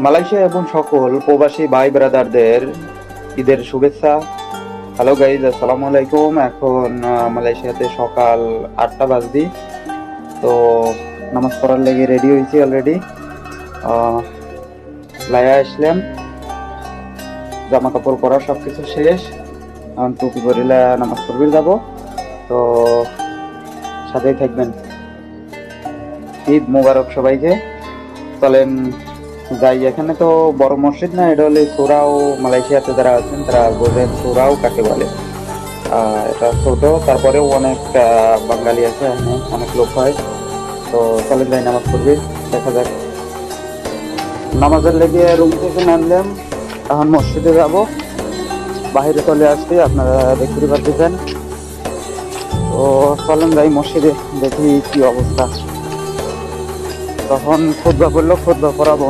Malaysia এবং সকল প্রবাসী ভাই ব্রাদারদের ঈদের শুভেচ্ছা। হ্যালো গাইজ, আসসালামু আলাইকুম। এখন মালয়েশিয়াতে সকাল 8টা বাজদি। তো নামাজ পড়ার লেগে রেডি হয়েছি অলরেডি। লাইয়া আসলাম, জামা কাপড় পরা সবকিছু শেষ। এখন টুপি পরিলা নামাজ পড়বে যাব। তো সাথেই থাকবেন। ঈদ মোবারক সবাইকে। চলেন যাই। এখানে তো বড় মসজিদ না, এটা হলে সুরাও। মালয়েশিয়াতে যারা আছেন তারা বোঝেন সুরাও কাকে বলে। এটা ছোট, তারপরেও অনেক বাঙালি আছে, এখানে অনেক লোক হয়। তো চলেন যাই, নামাজ পড়বে, দেখা যাক। নামাজের লেগে রুম থেকে নামলাম, এখন মসজিদে যাব। বাইরে চলে আসছি, আপনারা দেখতে পাচ্ছেন। তো চলেন যাই মসজিদে, দেখি কি অবস্থা। তখন খুতবা পড়লো, খুতবা পড়া বন্ধ